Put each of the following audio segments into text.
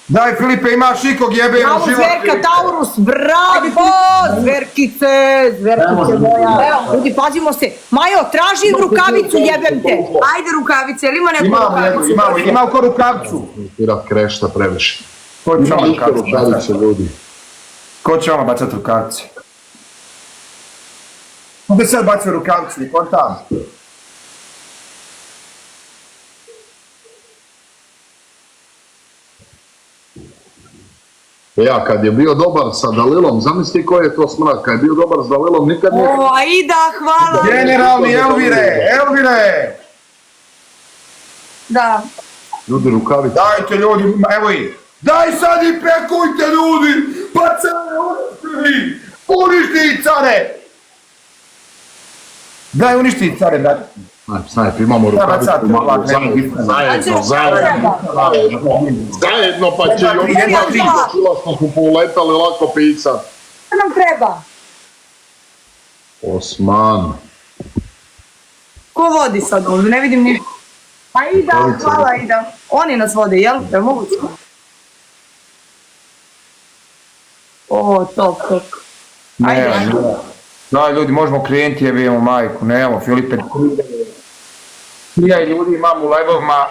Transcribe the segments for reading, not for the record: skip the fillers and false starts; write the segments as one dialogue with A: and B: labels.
A: Daj Filipe, imaš ikog jebe
B: život. Bravo Zverka, Taurus, bravo! Zverkice moja. Evo, ljudi, pazimo se. Majo, traži rukavicu, jebem te. Ajde rukavice, ili ima neku rukavicu?
A: Ima ko rukavicu.
C: Pirat krešta previše.
A: Ko će vama bacati rukavice? Gdje sad bacio rukavicu, i kontam?
C: Ja, kad je bio dobar sa Dalilom, zamisli koji je to smrad, kad je bio dobar s Dalilom, nikad nije...
B: O, Aida, hvala!
A: Generalni Elvire!
B: Da.
C: Ljudi, rukavice.
A: Dajte ljudi, evo i. Daj sad i pekujte ljudi! Pa care, uništi care! Daj uništi care, daj.
C: Snajp, imamo rukavicu, zajedno, pa će i oni smo uletali lako pisat.
B: Što nam treba?
C: Osman.
B: Ko vodi sad ovdje? Ne vidim ništa. Aida, hvala Aida. Oni nas vode, jel? Da moguće? O, top. Ajde.
A: Daj ljudi, možemo klijenti, jebimo majku, nemamo Filipe. Prijaj ljudi, imam u live-ovima.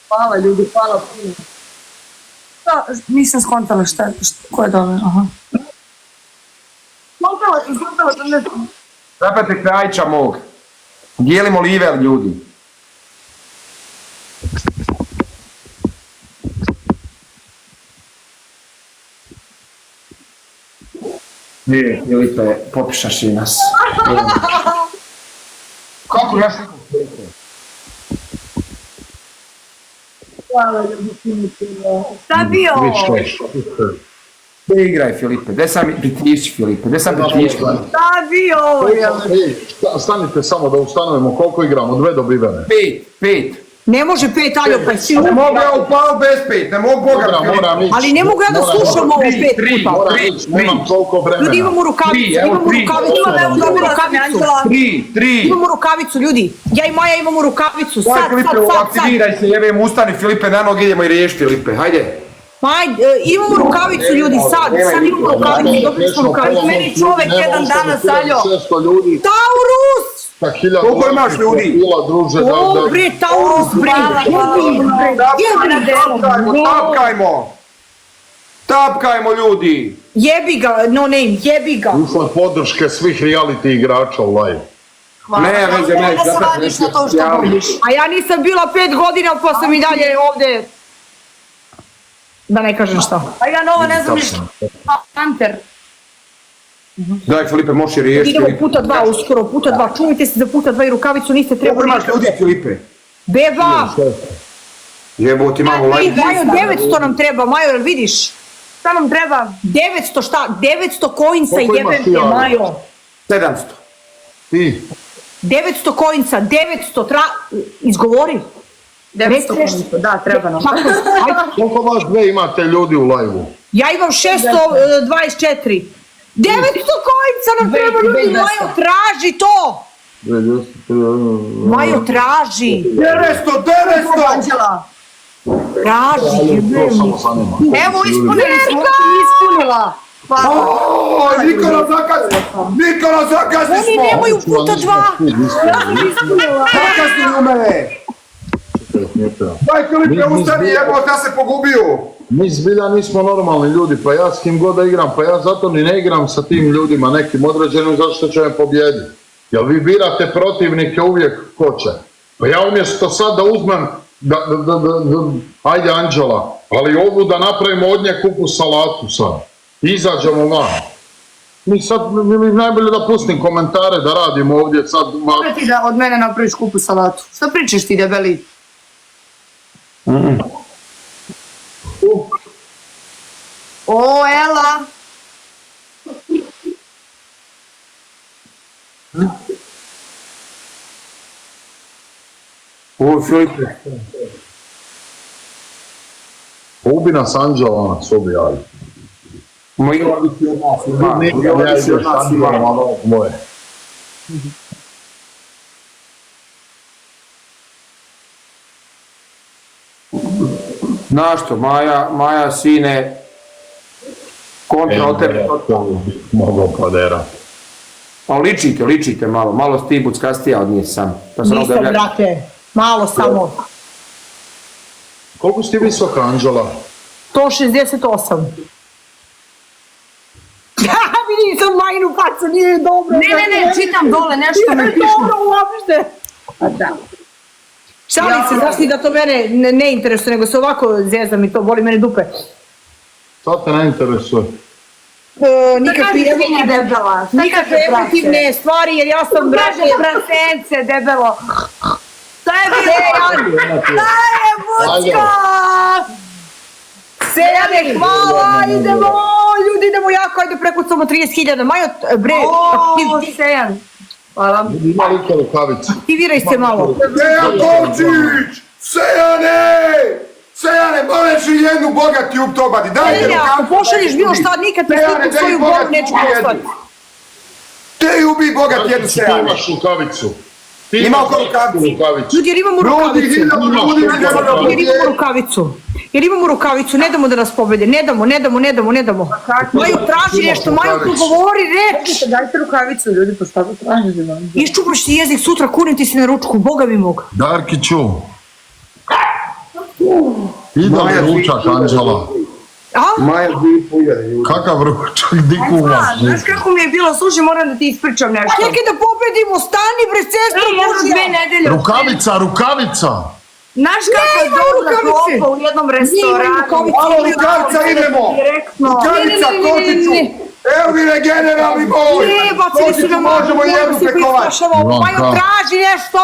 B: Hvala ljudi, hvala puno. Nisam skontala ko je dobro, aha. Skontala sam nešto.
A: Zapete krajča mog. Dijelimo liver ljudi. Nije, Filipe, popišaš i nas. Kako ja sam?
B: Hvala ljudi, šta bio ovo?
A: Gdje igraj Filipe, gdje sam pritišći Filipe,
B: Šta bio ovo?
C: Stanite samo da ustanovimo koliko igramo, 2 dobivene.
A: 5.
B: Ne može 5, Aljo, pa si...
A: Ne mogu ja upao bez 5, ne mogu Boga.
B: Ali ne mogu ja da slušam ovo 5 puta.
C: Nemam toliko vremena.
B: Ljudi, imamo rukavicu. Imamo rukavicu, ljudi. Ja i Maja imamo rukavicu, sad.
A: Aktiviraj se, jebem, ustani Filipe, na noge idemo i riješ Filipe, hajde.
B: Imamo rukavicu, ljudi, sad imamo rukavicu, dobili smo rukavicu. Meni čovek jedan danas, Aljo. Taurus!
A: Koliko imaš ljudi?
B: O, bre, Taurus, bre.
A: Tapkajmo ljudi.
B: Jebi ga, no name, jebi ga.
C: Ušla podrške svih reality igrača u live.
A: Ne,
B: a ja nisam bila 5 godina, pa sam i dalje ovde. Da ne kažem šta. A ja nova ne znam ništa. Hunter.
A: Daj Filipe, možeš je riješiti.
B: Idemo puta 2 uskoro, puta 2. Čuvajte se za puta 2 i rukavicu, niste trebali.
A: Koliko imaš ljudi, Filipe?
B: Beba!
A: Jebo ti malo live.
B: Majo, 900 nam treba, Majo, jel vidiš? Šta nam treba? 900 šta? 900 coinsa jebem te, Majo.
A: 700.
C: Ti?
B: 900 coinsa, 900, izgovori. 900 coinsa, da, treba nam.
C: Koliko vas 2 imate ljudi u live-u?
B: Ja imam 624. 900 coinsa nam treba, ljudi, Majo, traži to! Majo, traži!
A: 900!
B: Traži, evo, ispunili smo, ispunila!
A: Nikola, zakazni smo!
B: Oni nemaju puta 2!
A: Zakazni u mene! Daj Filipe, ustani, jebo, ja se pogubio!
C: Mi zbilja nismo normalni ljudi, pa ja s kim god da igram, pa ja zato ni ne igram sa tim ljudima nekim određenim zato što će me pobijediti. Jel vi birate protivnike uvijek ko će? Pa ja umjesto sad da uzmem, ajde Anđela, ali ovu da napravimo od nje kupu salatu sad. Izađemo van. Mi sad, najbolje da pustim komentare da radimo ovdje sad.
B: Kako ti da od mene napraviš kupu salatu? Što pričaš ti, debeli? O, Ela!
A: O, Filipe.
C: Ubi nas Anđela, ona sobi javi.
A: Moji odlični od nas ima.
D: Znaš što, Maja sine, kontra od tebe.
C: Mogao poderat.
D: Pa ličite malo si ti buckastija od nje sam.
B: Nisam, brate, malo samo.
C: Koliko si ti visoka, Anđela?
B: 168. Vidim sam Majinu facu, nije dobro.
E: Ne, čitam dole, nešto me piše.
B: Dobro, uopšte. Šalim se, znaš ti da to mene ne interesuje, nego se ovako zezam i to, boli mene dupe.
C: Sad te ne interesuje.
B: Nikakve emotivne stvari, jer ja sam
E: Kaže prasence, debelo. Šta je
B: Bucka! Sejane, hvala, idemo, ljudi, idemo jako, ajde prekucamo 30.000. Majo, bre,
E: Sejan. Hvala.
C: Ima li to rukavice?
B: aktiviraj se malo.
A: Sejan Kovčić! Sejane, moraš i jednu bogati ubtobati, dajte
B: Ne, ako
A: rukavicu.
B: pošalješ bilo šta, nikad ti sliku svoju bogu neću poslati.
A: Te ubi bogati jednu
C: Ti
A: Sejane.
C: imaš rukavicu.
A: Ima oko rukavicu.
B: Ljudi, jer imamo
A: Ljudi,
B: rukavicu. Jer imamo rukavicu, ne damo da nas pobede, ne damo. Maju traži nešto, Maju tu govori reč.
E: Dajte rukavicu, ljudi, pa šta da tražite vam?
B: Iščupaš ti jezik sutra, kunim ti se na ručku, Boga mi mog.
C: Darkiću. Ide li ručak, Anđela?
B: A?
D: Maja bi pojede.
C: Kakav ručak, di kuvaš?
E: Znaš kako mi je bilo, slušaj, moram da ti ispričam nešto.
B: Čekaj da pobedimo, stani bre, sestro
E: Jedno 2
B: Božja.
E: nedelje.
C: Rukavica!
E: Znaš kako je
B: ima
E: dobra
B: rukavice.
E: klopa u jednom restoranu.
B: rukavice.
A: Malo rukavica idemo.
E: Direktno.
A: Rukavica,
B: Ne.
A: Kotiću. Evo mi ne generalni moj.
B: Ne, bacili su
A: Kotiću,
B: nam
A: možemo jednu pekovati.
B: Majo traži nešto.